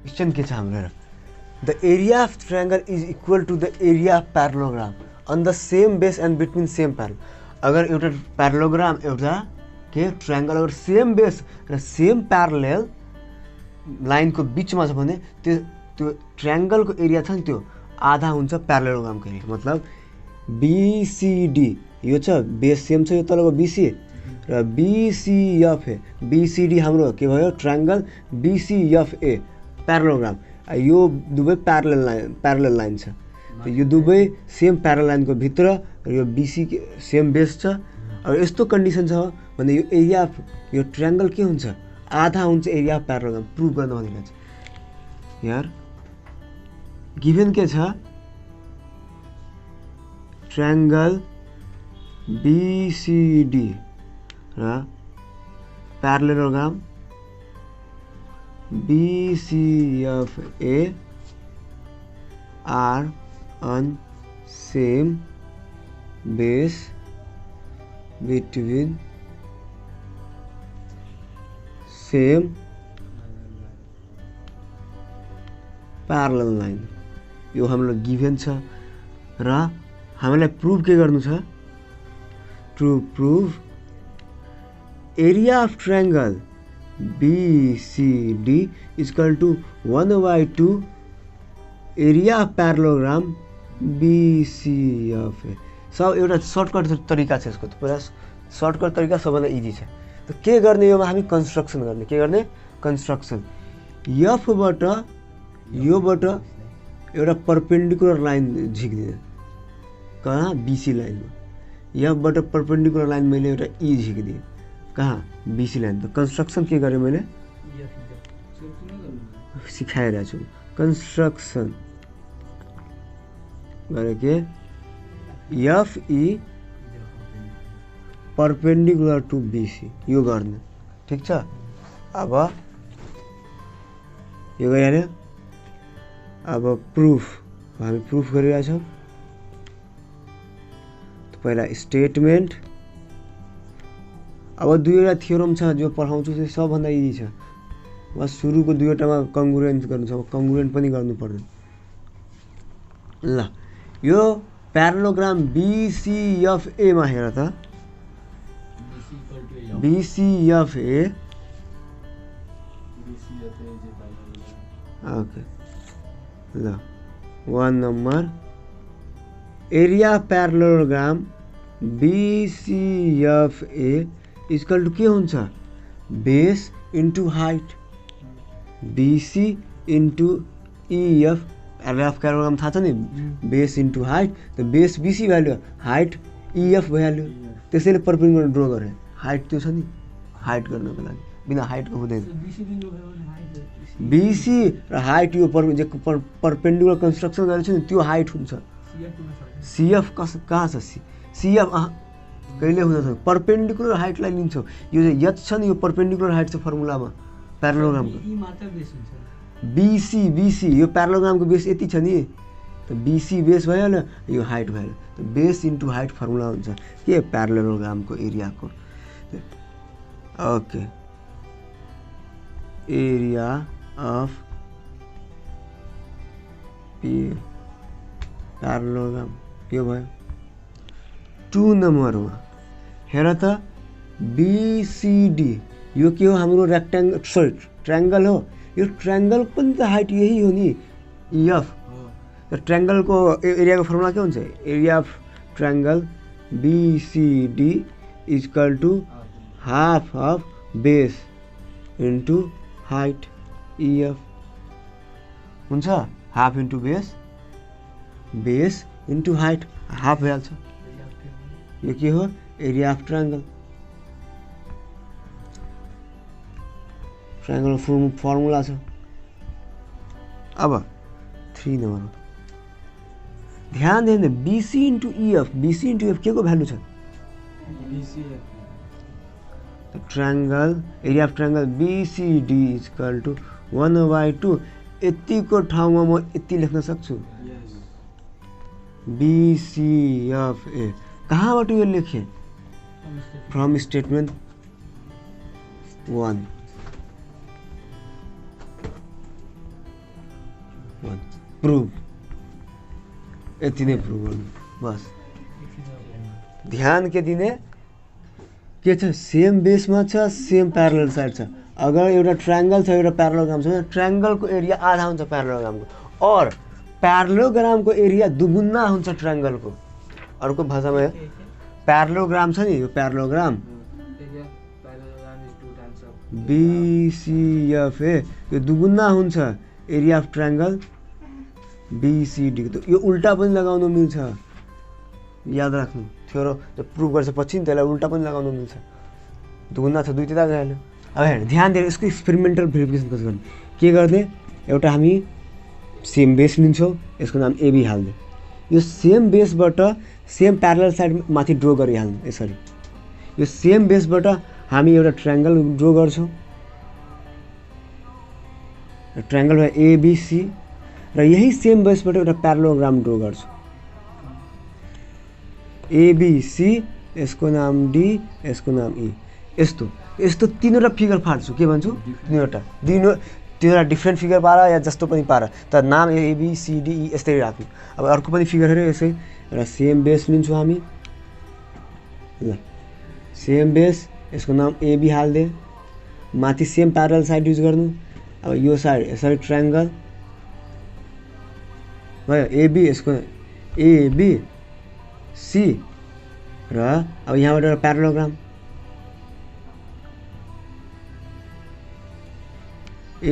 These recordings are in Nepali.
क्वेश्चन के छ हाम्रो हेर the area of triangle is equal to the area of parallelogram on the same base and between same parallel. अगर एउटा प्यारालोग्राम एउटा के ट्रायंगल अगर सेम बेस र सेम प्यारलेल लाइनको बिचमा छ भने त्यो ट्रायंगलको एरिया छ नि त्यो आधा हुन्छ प्यारालोग्रामको एरिया। मतलब बीसीडी यो छ बेस सेम छ यो तलको बीसी र बीसीएफ ए बीसीडी हाम्रो के भयो ट्रायंगल बीसीएफ ए प्यारालोग्राम यो दुवै प्यारलेल लाइन छ यो दुवै सेम प्यारल लाइनको भित्र र यो बीसी सेम बेस छ। अब यस्तो कन्डिसन छ भने यो एरिया यो ट्रायंगल के हुन्छ आधा हुन्छ एरिया अफ प्यारालोग्राम प्रुभ गर्न भनेको छ। यार गिभन के छ ट्रायंगल बीसीडी र प्यारालोग्राम BCFA are on same base between same parallel line। यो हाम्रो गिभन छ र हामीलाई प्रुभ के गर्नु छ to prove area of triangle BCD is equal to 1/2 area of parallelogram BCFA। सब एउटा सर्टकट तरिका छ यसको पुरा सर्टकट तरिका सबभन्दा इजी छ। त के गर्ने योमा हामी कन्स्ट्रक्सन गर्ने के गर्ने कन्स्ट्रक्सन एफबाट योबाट एउटा परपेन्डिकुलर लाइन झिक्दिने कहाँ बीसी लाइनमा एफबाट परपेन्डिकुलर लाइन मैले एउटा ई झिक्दिएँ कहाँ बीसी लाइन। त कन्स्ट्रक्सन के गरेँ मैले सिकाइरहेको छु कन्स्ट्रक्सन गरे के एफई परपेन्डिकुलर टु बीसी यो गर्ने ठिक छ। अब यो गरिहाल्यो अब प्रुफ हामी प्रुफ गरिरहेछौँ। पहिला स्टेटमेन्ट अब दुईवटा थ्योरम छ जो पढाउँछु त्यो सबभन्दा इजी छ बस सुरुको दुईवटामा कङ्ग्रुएन्ट गर्नु छ कङ्ग्रुएन्ट पनि गर्नु पर्दैन। ल यो प्यारालोग्राम BCFA मा हेर त BCFA ओके ल 1 number area parallelogram BCFA equal to के हुन्छ base into height BC into EF area parallelogram थाहा छ नि बेस इन्टु हाइट त base BC value height EF भइहाल्यो त्यसैले परपेन्डिकुलर ड्र गरे हाइट त्यो छ नि हाइट गर्नको लागि बिना हाइटको हुँदैन BC र हाइट यो परपेन्डिकुलर कन्स्ट्रक्सन गरेको छ नि त्यो हाइट हुन्छ CF कहाँ छ CF कहिले हुँदैन परपेन्डिकुलर हाइटलाई लिन्छौ यो यच छ नि यो परपेन्डिकुलर हाइट छ फर्मुलामा प्यारालोग्रामको BC यो प्यारालोग्रामको बेस यति छ नि त BC बेस भइहाल्यो यो हाइट भइहाल्यो त बेस इन्टु हाइट फर्मुला हुन्छ के प्यारालोग्रामको एरियाको ओके एरिया अफ प्यारालोग्राम यो भयो 2 नम्बरमा हेर त BCD यो के हो हाम्रो रेक्टेंगल सरी ट्रायंगल हो यो ट्रायंगल पनि त हाइट यही हो नि EF त ट्रायंगलको एरियाको फर्मुला के हुन्छ area of triangle BCD is equal to half of base into height EF हुन्छ half into base into height half भइहाल्छ यो के हो area of triangle triangle formula छ। अब 3 नम्बरमा ध्यान दिनु BC इन्टु EF के को भ्यालु छ triangle area of triangle BCD is equal to 1/2 यतिको ठाउँमा म यति लेख्न सक्छु BCFA कहाँबाट यो लेखेँ फ्रम स्टेटमेन्ट 1 प्रुभ यति नै प्रुभ गर्नु बस। ध्यान के दिने के छ सेम बेसमा छ सेम प्यारलल साइड छ। अगर एउटा ट्रायंगल छ एउटा प्यारलोग्राम छ भने ट्रायंगलको एरिया आधा हुन्छ प्यारलोग्रामको और प्यारलोग्रामको एरिया दुगुना हुन्छ ट्रायंगलको। अर्को भाषामा प्यारलोग्राम छ नि यो प्यारलोग्राम BCFA यो दुगुना हुन्छ एरिया अफ ट्रायंगल BCD। यो उल्टा पनि लगाउन मिल्छ याद राख्नु। थ्योरो जब प्रुभ गर्छ पछि त्यसलाई उल्टा पनि लगाउन मिल्छ। दुगुना छ दुईतिर गएन। अब हेर्नु ध्यान दिएर यसको एक्सपेरिमेन्टल भेरिफिकेसन कसरी गर्ने के गर्ने एउटा हामी सेम बेस लिन्छौँ यसको नाम AB हाल्दै यो सेम बेसबाट सेम प्यारलल साइड माथि ड्र गरिहाल्नु यसरी। यो सेम बेसबाट हामी एउटा ट्रायंगल ड्र गर्छौँ ट्रायंगल भयो ABC र यही सेम बेसबाट एउटा प्यारलोग्राम ड्र गर्छौँ ABC यसको नाम D यसको नाम E। यस्तो यस्तो तीनवटा फिगर फाड्छु के भन्छु तीनवटा डिफ्रेन्ट फिगर पार या जस्तो पनि पार तर नाम ABCDE यस्तै राख्नु। अब अर्को पनि फिगर हेऱ्यो यसै एउटा सेम बेस लिन्छौँ हामी ल सेम बेस यसको नाम AB हाल्दे माथि सेम प्यारलल साइड युज गर्नु। अब यो साइड यसरी ट्रायंगल भयो AB यसको ABC र अब यहाँबाट एउटा प्यारलोग्राम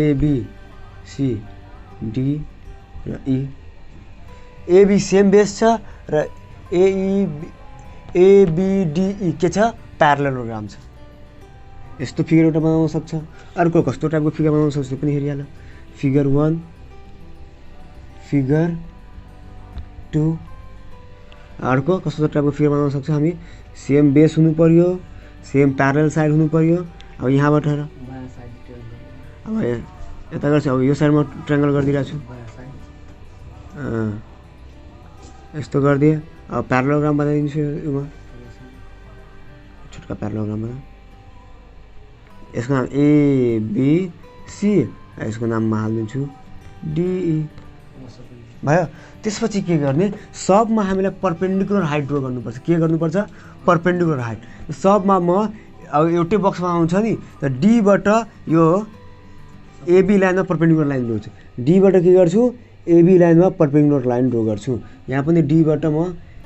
ABCD र E। AB सेम बेस छ र ABDE के छ प्यारलोग्राम छ। यस्तो फिगर एउटा बनाउन सक्छ। अर्को कस्तो टाइपको फिगर बनाउन सक्छ त्यो पनि हेरिहाल। फिगर 1 फिगर 2 अर्को कस्तो टाइपको फिगर बनाउन सक्छ हामी सेम बेस हुनु पर्यो सेम प्यारलल साइड हुनु पर्यो। अब यहाँबाट अब यता गर्छु अब यो साइडमा ट्रायंगल गरिदिरहेको छु यस्तो गरिदिएँ। अब प्यारलोग्राम बनाइदिन्छु योमा छुट्टा प्यारलोग्राम बना यसको नाम ABC यसको नाममा हालिदिन्छु DE भयो। त्यसपछि के गर्ने सबमा हामीलाई पर्पेन्डिकुलर हाइट ड्र गर्नुपर्छ। के गर्नुपर्छ पर्पेन्डिकुलर हाइट। सबमा म अब एउटै बक्समा आउँछ नि त डीबाट यो AB लाइनमा पर्पेन्डिकुलर लाइन ड्र गर्छु डीबाट के गर्छु AB लाइनमा पर्पेन्डिकुलर लाइन ड्र गर्छु। यहाँ पनि डीबाट म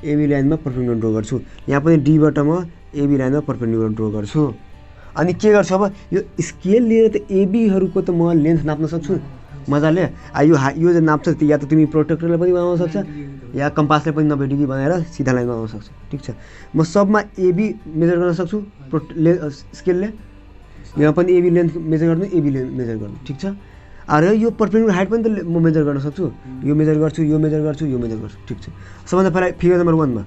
AB लाइनमा पर्पेन्डिकुलर ड्र गर्छु यहाँ पनि डीबाट म AB लाइनमा पर्पेन्डिकुलर ड्र गर्छु। अनि के गर्छु अब यो स्केल लिएर त ABहरूको त म लेन्थ नाप्न सक्छु मजाले। यो जो नाप्छ या त तिमी प्रोटेक्टरले पनि बनाउन सक्छ या कम्पासले पनि 90 डिग्री बनाएर सिधा लाइन बनाउन सक्छ। ठिक छ म सबमा AB मेजर गर्न सक्छु स्केलले यहाँ पनि AB लेन्थ मेजर गर्नु AB लेन्थ मेजर गर्नु। ठिक छ अरे यो पर्पेन्डिकुलर हाइट पनि त म मेजर गर्न सक्छु यो मेजर गर्छु यो मेजर गर्छु यो मेजर गर्छु। ठिक छ सबभन्दा पहिला फिगर नम्बर 1 मा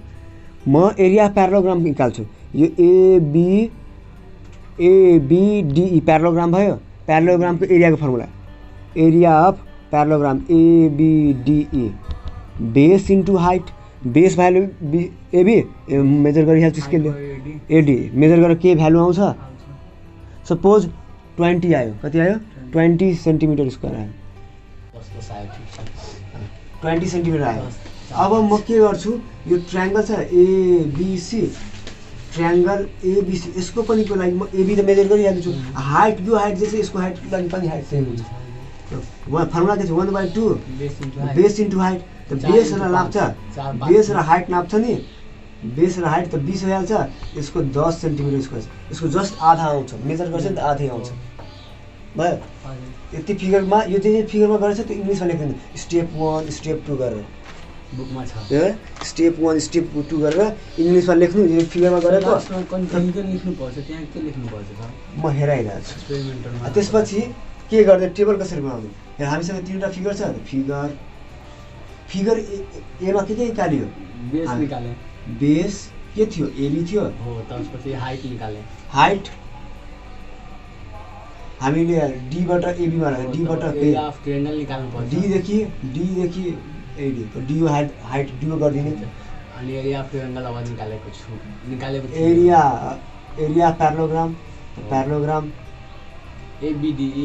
म एरिया प्यारलोग्राम निकाल्छु। यो ABDE प्यारलोग्राम भयो। प्यारलोग्रामको एरियाको formula area of parallelogram ABDE base into height base value AB measure गरिहाल्छु स्केलले AD मेजर गरेर के भ्यालु आउँछ सपोज 20 आयो कति आयो 20 सेन्टिमिटर स्क्वायर आयो 20 सेन्टिमिटर आयो। अब म के गर्छु यो ट्रायंगल छ ABC ट्रायंगल ABC यसको पनि को लागि म AB त मेजर गरिहाल्छु। हाइट यो हाइट जस्तै यसको हाइट लागि पनि हाइट सेम हुन्छ। फर्मुला के छ 1/2 बेस इन्टु हाइट त बेस र नाप्छ बेस र हाइट नाप्छ नि बेस र हाइट त 20 भइहाल्छ यसको 10 सेन्टिमिटर स्क्वायर यसको जस्ट आधा आउँछ मेजर गर्छ नि त आधै आउँछ भयो। यति फिगरमा यो चाहिँ फिगरमा गरेछ त्यो इङ्ग्लिसमा लेख्नु स्टेप 1 स्टेप 2 गरेर बुकमा छ स्टेप 1 स्टेप 2 गरेर इङ्ग्लिसमा लेख्नु यो फिगरमा गरेको कन्टेन्ट लेख्नु पर्छ त्यहाँ के लेख्नु पर्छ म हेराइरहेको छु एक्सपेरिमेन्टलमा। त्यसपछि के गर्ने टेबल कसरी बनाउने हेर हामीसँग तीनवटा फिगर छ फिगर एमा के निकाल्यो बेस निकाले बेस के थियो AB थियो हो त्यसपछि हाइट निकाले हाइट हामीले डीबाट AB मा राख्यो डीबाट एरिया अफ ट्रायंगल निकाल्नु पर्छ D देखि AD डी हाइट ड्यु गरिदिने अनि एरिया अफ ट्रायंगल अब निकालेको छु निकालेपछि area parallelogram ABDE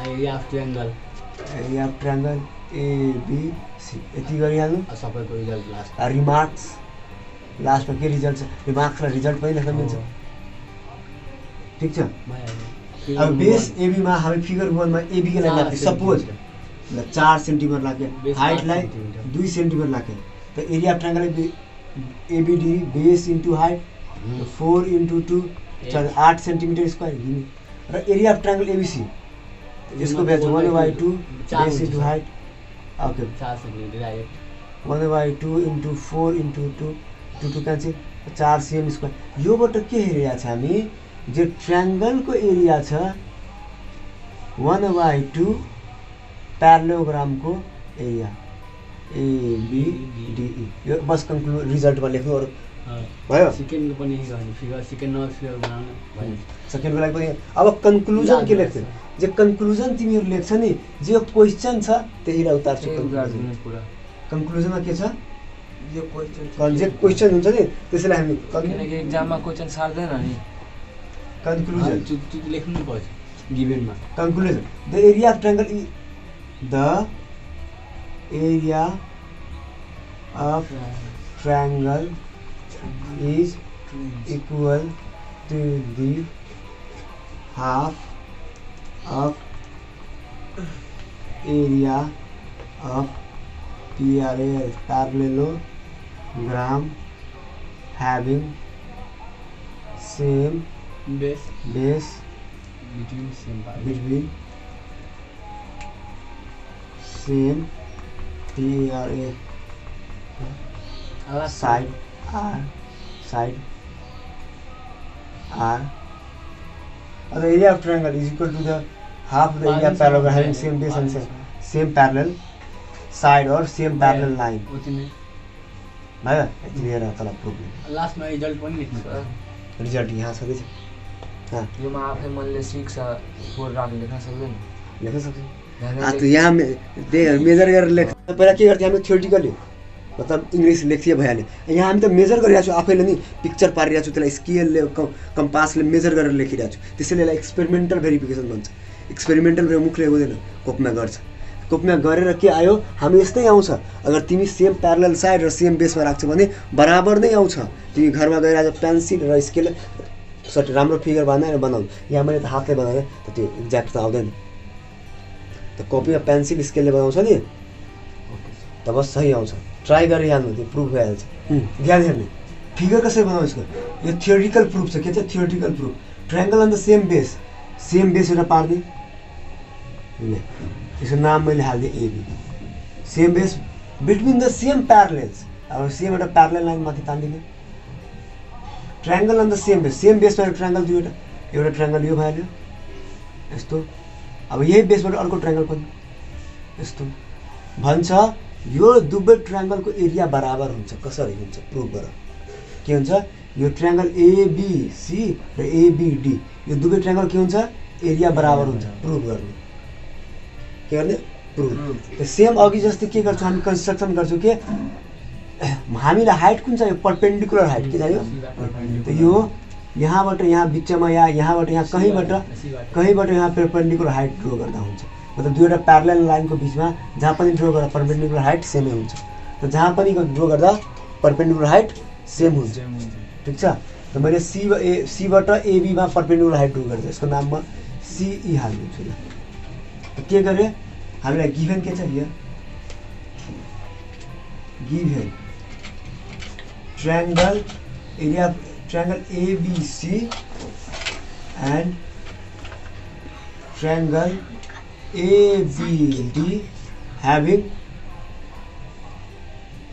area of triangle area of triangle ABC यति गरिहाल्नु। सबैको रिजल्ट लास्ट रिमार्क्स लास्टमा के रिजल्ट छ रिमार्क्स र रिजल्ट पनि लेख्न मिल्छ। ठिक छ। अब बेस एबीमा हामी फिगर 1 मा एबी के लागि सपोज 4 सेन्टिमिटर लाग्यो, हाइटलाई 2 सेन्टिमिटर लाग्यो, त area of triangle ABD base into height 4 into 2 8 centimetre square गिनी र एरिया अफ ट्रायंगल एबीसी यसको value 1/2 base into height okay 4 centimetre direct 1/2 into 4 into 2 2 cancel 4 cm square. योबाट के हेरिरहेको छ हामी जो ट्रायंगलको एरिया छ 1/2 प्यारालोग्रामको एरिया एबीडीई यो बस रिजल्टमा लेख्नु अरु भयो। सेकेन्डको पनि गर्ने फिगर सेकेन्डमा फिगर बनाउन भयो। सेकेन्डको लागि पनि अब कन्क्लुजन के लेख्छौ जे कन्क्लुजन तिमीहरु लेख्छ नि जे क्वेशन छ त्यहीलाई उतार्छु। कन्क्लुजनमा के छ यो क्वेशन जे क्वेशन हुन्छ नि त्यसैले हामी किनकि एक्जाममा क्वेशन सार्दैन नि कन्क्लुजन त्यो लेख्नु पर्छ गिभनमा। Conclusion the area of triangle is equal to the half of area of parallelogram having same base between same PRA side R. The area of triangle is equal to the half of the area of parallelogram having same base and same parallel side or same parallel line. भयो यति लिएर तल प्रुफ लास्टमा रिजल्ट पनि लेख्नु पर्छ। रिजल्ट यहाँ छ दिस योमा आफै मनले 6 4 राख लेख्न सक्दैन लेख्न सक्छ। आ त यहाँ मेजर गरेर लेख्छ। पहिला के गर्थ्यो हामी थ्योरिटिकली मतलब इंग्लिश लेख्थ्यो भइहाल्यो। यहाँ हामी त मेजर गरिरहेको छु आफैले नि पिक्चर पारिरहेको छु त्यसलाई स्केलले कम्पासले मेजर गरेर लेखिरहेको छु त्यसैले यसलाई एक्सपेरिमेन्टल भेरिफिकेसन भन्छ। एक्सपेरिमेन्टल मुखले हुँदैन कोपमा गर्छ। कोपमा गरेर के आयो हामी यस्तै आउँछ। अगर तिमी सेम प्यारलल साइड र सेम बेसमा राख्छौ भने बराबर नै आउँछ। तिमी घरमा गएर आज पेन्सिल र स्केल सर्ट राम्रो फिगर बनाएर बनाऊ। यहाँ मैले त हातले बनाएँ त त्यो एक्ज्याक्ट त आउँदैन। त कपीमा पेन्सिल स्केलले बनाउँछ नि तब सही आउँछ। ट्राई गरिहाल्नु त्यो प्रुफ भइहाल्छ। ध्यान हेर्ने फिगर कसरी बनाउँछ यो थियोरिटिकल प्रुफ छ। के छ theoretical proof triangle on the same base एउटा पार्ने यसको नाम मैले हाल्दिएँ AB same base between the same parallels. अब सेम एउटा प्यारलेल लाइन माथि तान्दिने ट्रायंगल अन द सेम बेसमा ट्रायंगल दुईवटा एउटा ट्रायंगल यो भइहाल्यो यस्तो। अब यही बेसबाट अर्को ट्रायंगल पनि यस्तो भन्छ। यो दुवै ट्रायंगलको एरिया बराबर हुन्छ। कसरी हुन्छ प्रुफ गर। के हुन्छ यो ट्रायंगल एबीसी र एबीडी यो दुवै ट्रायंगल के हुन्छ एरिया बराबर हुन्छ। प्रुफ गर्ने के गर्ने प्रुफ। सेम अघि जस्तै के गर्छौँ हामी कन्स्ट्रक्सन गर्छौँ के हामीलाई हाइट कुन चाहियो परपेन्डिकुलर हाइट के चाहियो त यो यहाँबाट यहाँ बिचमा या यहाँबाट यहाँ कहीँबाट यहाँ परपेन्डिकुलर हाइट ड्र गर्दा हुन्छ। मतलब दुईवटा प्यारलल लाइनको बिचमा जहाँ पनि ड्र गर्दा परपेन्डिकुलर हाइट सेमै हुन्छ। त जहाँ पनि ड्र गर्दा परपेन्डिकुलर हाइट सेम हुन्छ। ठिक छ। त मैले सीबाट एबीमा परपेन्डिकुलर हाइट ड्र गरेँ यसको नाममा सीई हालिदिन्छु। ल के गरे हामीलाई गिभन के छ here given triangle area triangle ABC and triangle ABD having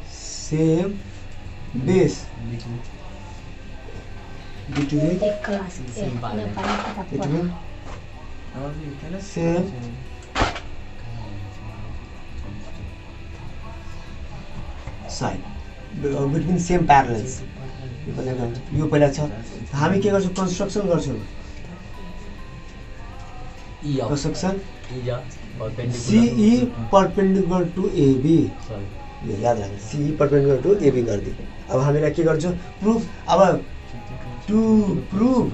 same base between same side between same parallels यो पहिला छ। हामी के गर्छौँ कन्स्ट्रक्सन गर्छौँ construction CE perpendicular to AB याद राख्नु CE परपेन्डिकुलर टु AB गरिदियो। अब हामीलाई के गर्छौँ प्रुफ। अब टु प्रुफ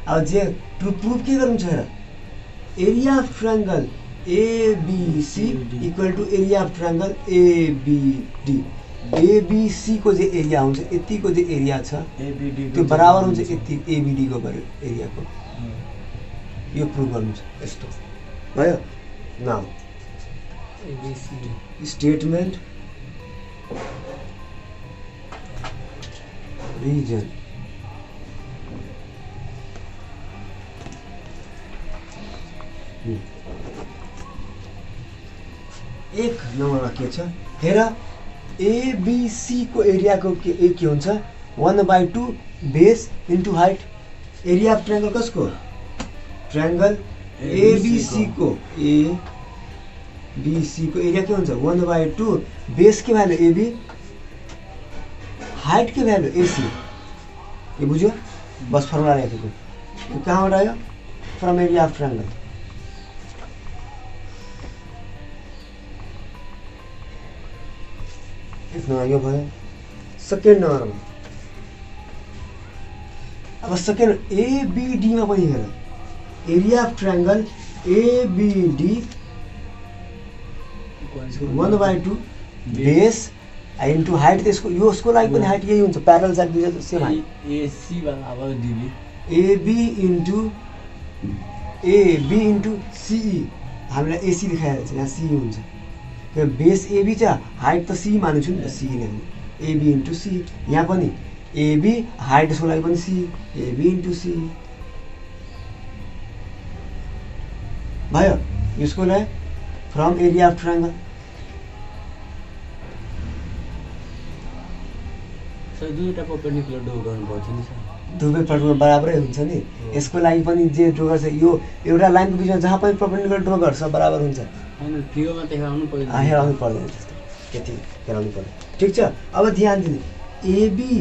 अब जे टु प्रुफ के गर्नु छ हेर area of triangle ABC equal to area of triangle ABD. ABC को जे एरिया हुन्छ यतिको जे एरिया छ त्यो बराबर हुन्छ यति एबीडी को एरियाको। यो प्रुभ गर्नु छ यस्तो भयो। नाउ एबीसी स्टेटमेन्ट रिजन एक नम्बरमा के छ हेर एबीसी को एरिया को के हुन्छ 1/2 base into height. Area of triangle कसको ट्रायंगल एबीसी को एबीसी को एरिया के हुन्छ 1/2 बेस के भ्यालु एबी हाइट के भ्यालु एसी। ये बुझ्यो बस फर्मुला लेखेको यो कहाँबाट आयो फ्रम एरिया अफ ट्रायंगल। एक नम्बर यो भयो। सेकेन्ड नम्बरमा अब सेकेन्ड एबीडी मा पनि हेर area of triangle ABD 1/2 base into height. त्यसको यसको लागि पनि हाइट यही हुन्छ प्यारलल साइड दुईटा सेम हाइट। एसी बराबर डीबी एबी इन्टु सीई हामीलाई एसी लेखाएको छ यहाँ सी हुन्छ त्यो बेस एबी छ हाइट त सी मान्छु नि त सी लेख्नु एबी इन्टु सी। यहाँ पनि एबी हाइट यसको लागि पनि सी एबी इन्टु सी भयो। यसको लागि from area of triangle sir दुईटा परपेन्डिकुलर ड्र गर्नुपर्छ नि सर। दुवै पटमा बराबरै हुन्छ नि। यसको लागि पनि जे ड्र गर्छ यो एउटा लाइनको बिचमा जहाँ पनि परपेन्डिकुलर ड्र गर्छ बराबर हुन्छ। हैन फिगरमा देखाउनु पर्दैन। हेराउनु पर्दैन त्यस्तो त्यति हेराउनु पर्दैन। ठिक छ अब ध्यान दिनु एबी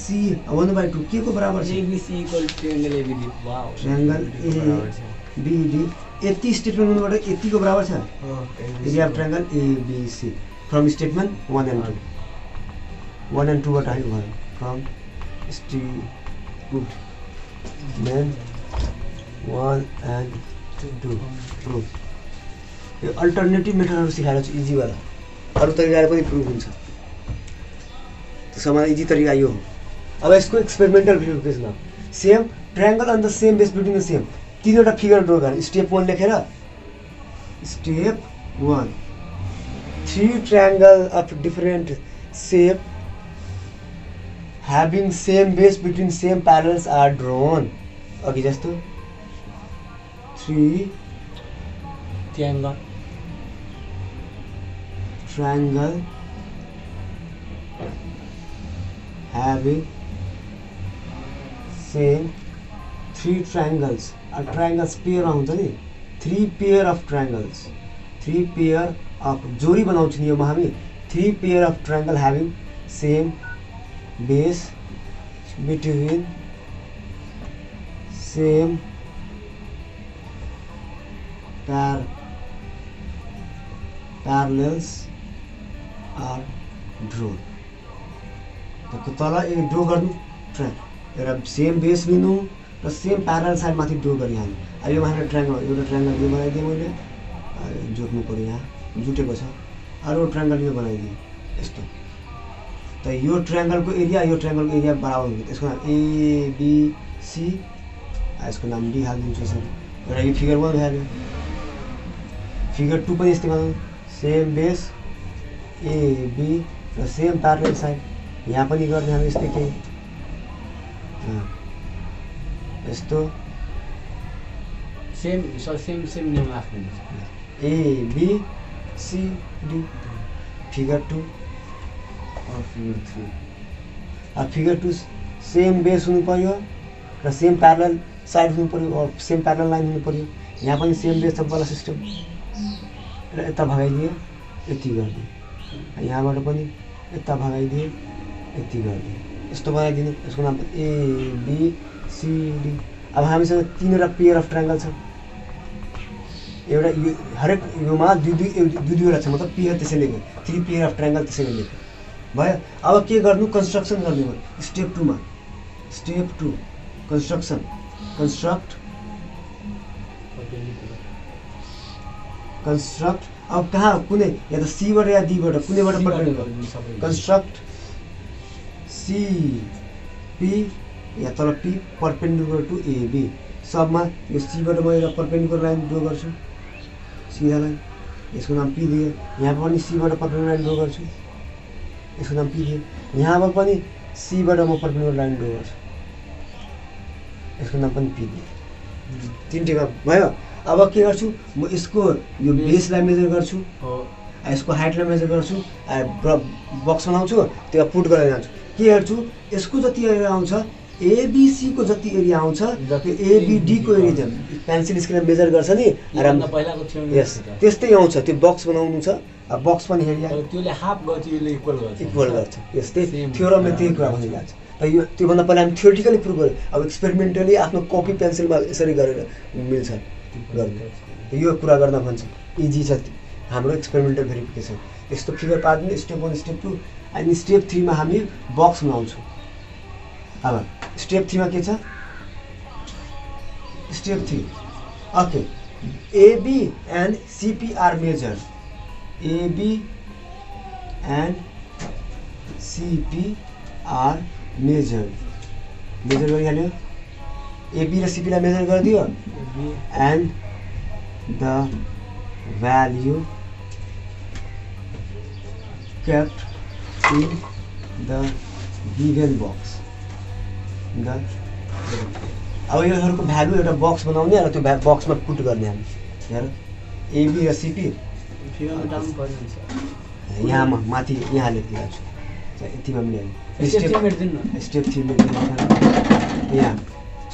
सी 1/2 के को बराबर छ ABC equal triangle ABD. Wow triangle ABD यति स्टेटमेन्टबाट यतिको बराबर छ area of triangle ABC from statement 1 and 2 1 and 2 बाट आयो भयो फ्रम स्टेटमेन्ट 1 and 2 प्रुफ। यो अल्टरनेटिभ मेथडहरु सिकाएर छु इजी वाला अरु तरिकाले पनि प्रुफ हुन्छ सबभन्दा इजी तरिका यो हो। अब यसको experimental verification same triangle on the same base between the same तीनवटा फिगर ड्र गर्ने स्टेप 1 लेखेर step 1 3 triangle of different shape having same base between same parallels are drawn। अघि जस्तो 3 triangle having same 3 triangles a triangles pair हुन्छ नि 3 pair of triangles 3 pair of जोडी बनाउँछ नि यो हामी 3 pair of triangle having same base between same parallels are drawn। तो तल एक ड्र गर्नु एउटा सेम बेस लिनु र सेम प्यारल साइड माथि ड्र गरिहाल्नु। अहिले मैले ट्रायंगल एउटा ट्रायंगल यो बनाइदिएँ मैले जोड्नु पर्यो यहाँ जुटेको छ अरु ट्रायंगल यो बनाइदिएँ यस्तो त यो ट्रायंगलको एरिया यो ट्रायंगलको एरिया बराबर हुन्छ। यसको नाम ए बी सी यसको नाम डी हाल्दिन्छु सर। एउटा यो फिगर 1 भ्यालु फिगर 2 पनि यस्तै गर्नु सेम बेस ए बी र सेम प्यारलल साइड यहाँ पनि गर्ने हामी यस्तै के यस्तो सेम नेम राख्नु A B C D figure 2 और फिगर 2 सेम बेस हुनु पर्यो र सेम प्यारलल साइड हुनु पर्यो और सेम प्यारलल लाइन हुनु पर्यो। यहाँ पनि सेम बेस छ बल सिस्टम र यता भगाइदिए यति गर्ने यहाँबाट पनि यता भगाइदिए यति गर्ने यस्तो बनाइदिनु। यसको नाम ए बी सी डी। अब हामीसँग तीनवटा पेयर अफ ट्रायंगल छ एउटा यो हरेक योमा दुईवटा छ मतलब पेयर त्यसैले लेख्यो 3 पेयर अफ ट्रायंगल त्यसैले लेख्यो भयो। अब के गर्नु कन्स्ट्रक्सन गर्ने हो स्टेप 2 मा स्टेप 2 कन्स्ट्रक्सन कन्स्ट्रक्ट construct अब कहाँ कुनै या त C बाट या D बाट कुनैबाट perpendicular construct CP या तल P perpendicular to AB सबमा यो C बाट म एउटा perpendicular लाइन ड्रा गर्छु सिधा लाइन यसको नाम P दिए यहाँ पनि C बाट perpendicular लाइन ड्रा गर्छु यसको नाम P दिए यहाँ पनि C बाट म perpendicular लाइन ड्रा गर्छु यसको नाम पनि P दिए तीनटैमा भयो अब के गर्छु म यसको यो बेसलाई मेजर गर्छु यसको हाइटलाई मेजर गर्छु बक्स बनाउँछु त्यो पुट गरेर जान्छु के गर्छु यसको जति एरिया आउँछ एबीसी को जति एरिया आउँछ त्यो एबीडी को एरिया पेन्सिल स्केलले मेजर गर्छ नि आरामले पहिलाको थियो यस त्यस्तै आउँछ त्यो बक्स बनाउनु छ अब बक्स पनि एरिया त्यसले हाफ गर्छ यसले इक्वल गर्छ यस्तै थ्योरमले त्यही कुरा भनिरहेको छ त यो त्योभन्दा पहिला हामी थ्योरिटिकली प्रुभ गर्यो अब एक्सपेरिमेन्टली आफ्नो कपी पेन्सिलमा यसरी गरेर मिल्छ गर्ने यो कुरा गर्न भन्छ इजी छ हाम्रो एक्सपेरिमेन्टल भेरिफिकेसन यस्तो फिगर पार्दिने स्टेप 1 स्टेप 2 अनि स्टेप 3 मा हामी बक्स बनाउँछौँ अब स्टेप 3 मा के छ step 3 okay AB and CP are measured AB and CP are measured measure गरिहाल्यो AB र CP लाई मेजर गरिदियो and the value kept in the given box अब योहरूको भ्यालु एउटा बक्स बनाउने र त्यो बक्समा पुट गर्ने हामी हेर AB र CP फिगरमा डाउन पर्छ यहाँ माथि यहाँ लेखिदिएको छु यतिमा मिलाइदिनु स्टेप 3 यहाँ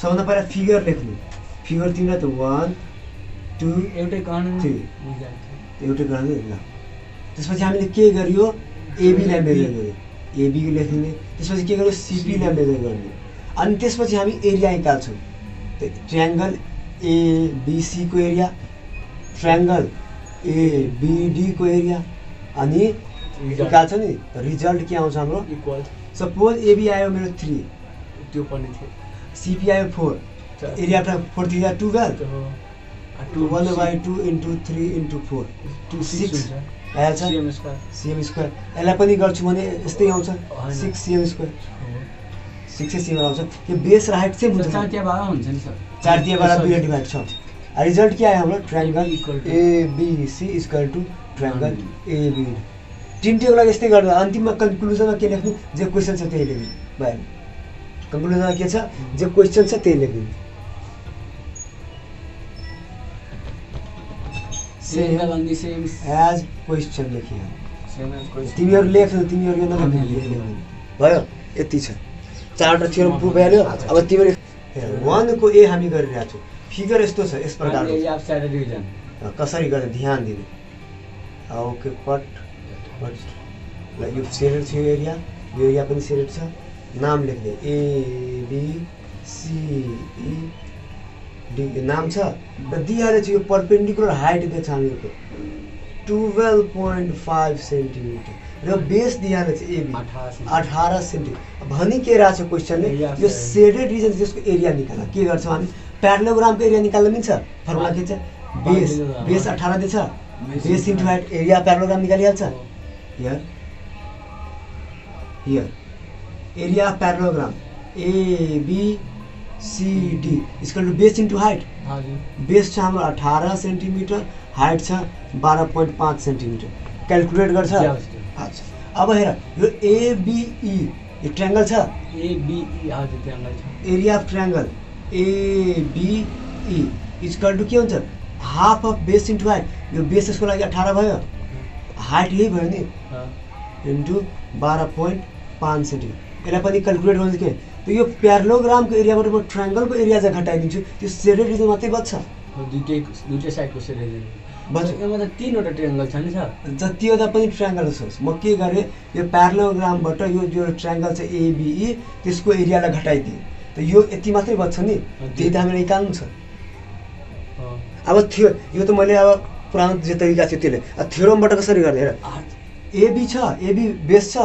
सबभन्दा पहिला फिगर लेख्नु फिगर 3 त 1 2 एउटै गर्न 3 एउटै गर्न ल त्यसपछि हामीले के गरियो AB लाई मेजर गर्यो AB लेख्ने त्यसपछि के गर्यो CP लाई मेजर गर्ने अनि त्यसपछि हामी एरिया निकाल्छौँ ट्रायंगल ABC को एरिया ट्रायंगल ABD को एरिया अनि निकाल्छ नि रिजल्ट के आउँछ हाम्रो इक्वल सपोज AB आयो मेरो 3 त्यो पनि थियो CP आयो 4 एरिया 4 3 12 1/2 into 3 into 4 6 आइहाल्छ CM स्क्वायर यसलाई पनि गर्छु भने यस्तै आउँछ 6 CM स्क्वायर 6 CM आउँछ यो बेस र हाइट चाहिँ हुन्छ 4 तिया 12 हुन्छ नि सर 4 तिया 12 2 डिभाइड छ रिजल्ट के आयो हाम्रो triangle ABC equal to triangle AB तिनटैको लागि यस्तै गर्दा अन्तिममा कन्क्लुजनमा के लेख्नु जे क्वेशन छ त्यही लेख्नु भयो कन्क्लुजनमा के छ जे क्वेशन छ त्यही लेख्नु same along same as question लेखियो सेम एज क्वेशन तिमीहरु लेख्नु तिमीहरु यो नलेख्नु भयो यति छ चारवटा थ्योरम प्रुभ भइहाल्यो अब तिमीले 1 को ए हामी गरिरहेका छौ फिगर यस्तो छ यस प्रकारको एरिया अफ स्याडर डिभिजन कसरी गर्ने ध्यान दिनु ओके कट ल यो सेडेड छ यो एरिया पनि सेडेड छ नाम लेख्ने A B C E D नाम छ र दिहाले चाहिँ यो परपेन्डिकुलर हाइट दिएको छ हामीको 12.5 सेन्टिमिटर र बेस दिहाले चाहिँ AB 18 सेन्टिमिटर भनि के राछ क्वेशनले यो सेडेड रिजन त्यसको एरिया निकाल्न के गर्छौं हामी प्यारालेलोग्रामको एरिया निकाल्न मिल्छ फर्मुला के छ बेस 18 दिन्छ base into height area parallelogram निकालिहाल्छ here area of parallelogram ABCD is equal to base into height base छ हाम्रो 18 सेन्टिमिटर हाइट छ 12.5 सेन्टिमिटर क्याल्कुलेट गर्छ अच्छा अब हेर यो ABE यो ट्रायंगल छ ABE हजुर ट्रायंगल छ area of triangle ABE is equal to के हुन्छ half of base into height यो बेस यसको लागि 18 भयो हाइट यही भयो नि इन्टु 12.5 सेन्टिमिटर यसलाई पनि क्याल्कुलेट गर्नु के त्यो यो प्यारालेलोग्रामको एरियाबाट म ट्रायंगलको एरिया चाहिँ घटाइदिन्छु त्यो सेडेड रिजन मात्रै बच्छ दुईटै साइडको सेडेड बच्छ यसमा त तीनवटा ट्रायंगल छ नि सर जतिवटा पनि ट्रायंगल छ म के गरे यो प्यारालेलोग्रामबाट यो जो ट्रायंगल छ ABE त्यसको एरियालाई घटाइदिए त यो यति मात्रै बच्छ नि त्यही त हामीले निकाल्नु छ अब थियो यो त मैले अब पुरानो जे तरिका थियो त्यसले थ्योरमबाट कसरी गर्ने हेर AB छ AB बेस छ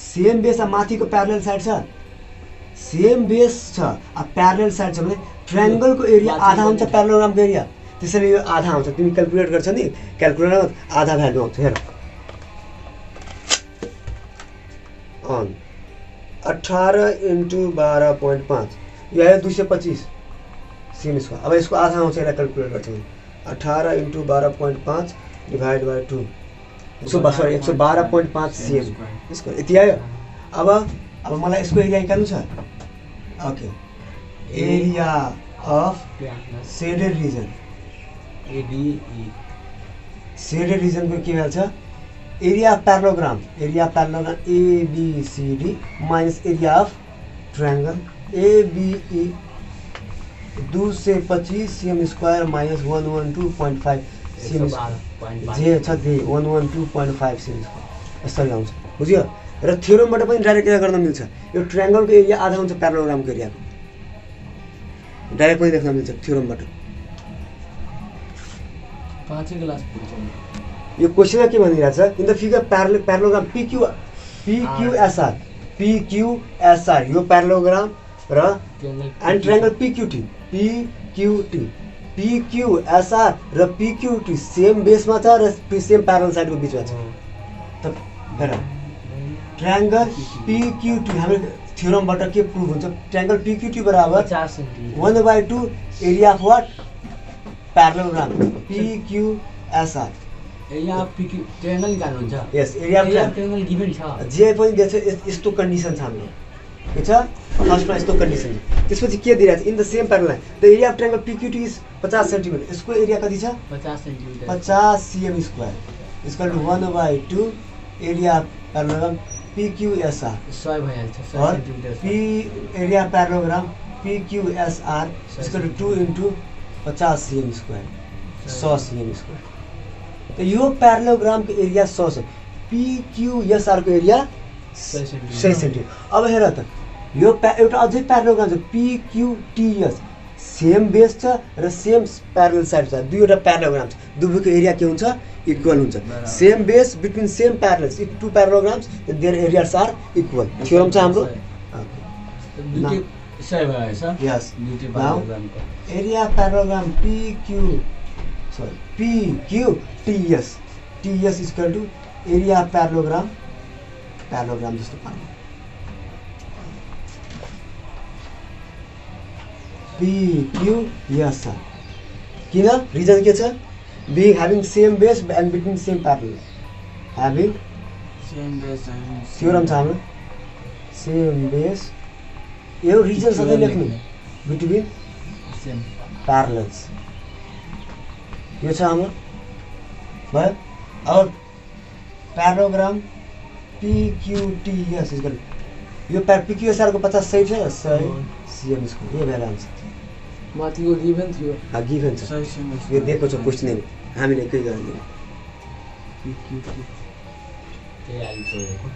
सेम बेस माथिको प्यारलल साइड छ सेम बेस छ प्यारलल साइड छ भने ट्रायंगलको एरिया आधा हुन्छ प्यारालेलोग्रामको एरिया त्यसैले यो आधा आउँछ तिमी क्याल्कुलेट गर्छ नि क्याल्कुलेटरमा आधा भ्यालु आउँछ हेर अन 18 × 12.5 यो आयो 225 सेम स्क्वायर अब यसको आधा आउँछ यसलाई क्याल्कुलेट गर्छ 18 × 12.5 डिभाइड बाई 2 112.5 सेम यसको यति आयो अब मलाई यसको एरिया निकाल्नु छ okay area of shaded region ADE shaded रिजनको के भन्छ area parallelogram ABCD minus area of triangle ABE 225 cm square minus 112.5 cm जे छ त्यही 112.5 cm यसरी आउँछ बुझ्यो र थ्योरमबाट पनि डाइरेक्ट एरिया गर्न मिल्छ यो ट्रायंगलको एरिया आधा हुन्छ प्यारालोग्रामको एरियाको डाइरेक्ट पनि देख्न मिल्छ थ्योरमबाट 5 क्लास पुग्छ यो क्वेशनमा के भनिरहेछ इन द फिगर प्यारालोग्राम PQSR यो प्यारालोग्राम र एन्ड ट्रायंगल PQSR र PQT सेम बेसमा छ र सेम प्यारल साइडको बिचमा छ त हेर ट्रायंगल PQT हाम्रो थ्योरमबाट के प्रुभ हुन्छ ट्रायंगल PQT बराबर 50 centimetre 1/2 area of what parallelogram PQSR area PQ triangle निकाल्नुहुन्छ यस एरिया ट्रायंगल गिभन छ जे पनि दिएको छ यस्तो कन्डिसन छ हाम्रो ठीक छ फर्स्टमा यस्तो कन्डिसन त्यसपछि के दिइरहेको छ in the same parallel the area of triangle PQT is 50 centimetre यसको एरिया कति छ 50 centimetre 50 cm square equal to 1/2 area parallelogram PQSR 100 भइहाल्छ 100 और centimetre area parallelogram PQSR equal to 2 × 50 cm square 100 cm square तो यो प्यारालोग्रामको एरिया 100 छ PQSR को एरिया 6 सेन्टिमिटर अब हेर त यो एउटा अझै प्यारालोग्राम छ PQTS सेम बेस छ र सेम प्यारल साइड छ दुईवटा प्यारालोग्राम छ दुवैको एरिया के हुन्छ इक्वल हुन्छ same base between same parallels if two parallelograms their areas are equal theorem छ हाम्रो दुईटै सही भएछ यस दुईटै नाउ प्यारालोग्रामको area parallelogram PQTS TS equal to area parallelogram जस्तो पार्नु PQS किन रिजन के छ being having same base and between same parallel having same base and theorem छ हाम्रो same base यो रिजन सधैँ लेख्नु between सेम parallels यो छ हाम्रो भयो अब प्यारालोग्राम PQTS यो PQSR को 50 सही छ 100 cm स्क्वायर यो भएर आउँछ माथिको गिभन थियो गिभन छ 100 cm यो दिएको छ क्वेशनमा हामीले के गर्ने PQT त्यही आइसकेको